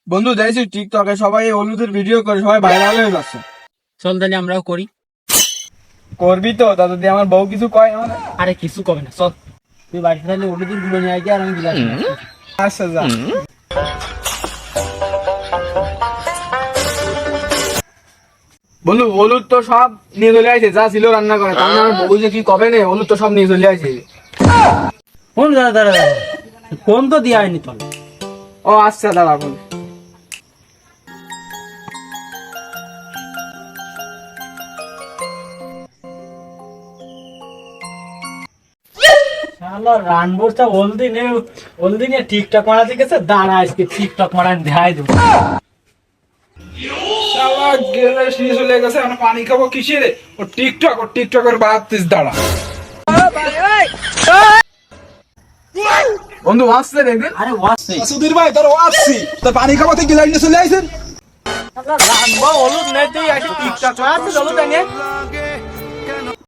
বন্ধু দেখছি টিকটকে সবাই হলুদের ভিডিও করে সবাই ভাইরাল হয়ে যাচ্ছে। চল তাহলে আমরাও করি। করবি তো তা যদি আমার বউ কিছু কয় আমার? আরে কিছু কবে না, চল তুই বাড়িতে তাহলে হলুদের গুলো নিয়ে আগে আর আমি গিলাস নিয়ে আসি। আচ্ছা যা। বন্ধু হলুদ তো সব নিয়ে চলে আসে, যা ছিল রান্না করে, তাহলে আমার বউ যে কি কবে নে, হলুদ তো সব নিয়ে চলে আসে। ফোন দাঁড়া দাঁড়া দাঁড়া, ফোন তো দিয়া হয়নি তোর। ও আচ্ছা দাঁড়া বল। শালা রানবোরটা হলদি নিয়ে টিকটক মারাতে গেছে, দাঁড়া আজকে টিকটক মারান দেখাই দেবো। শালা গেলে নিয়ে চলে গেছে, আমরা পানি খাবো কিসের? ও টিকটকের বাতিস দাঁড়া। বন্ধু আসছে দেখবেন। আরে ওয়াসে সুধীর ভাই তোর আসছি তোর পানি খাওয়াতে গিলাস নিয়ে চলে আইছেন। রানবো হলুদ নেই, তুই আসি টিকটক মারাতে হলুদ নিয়ে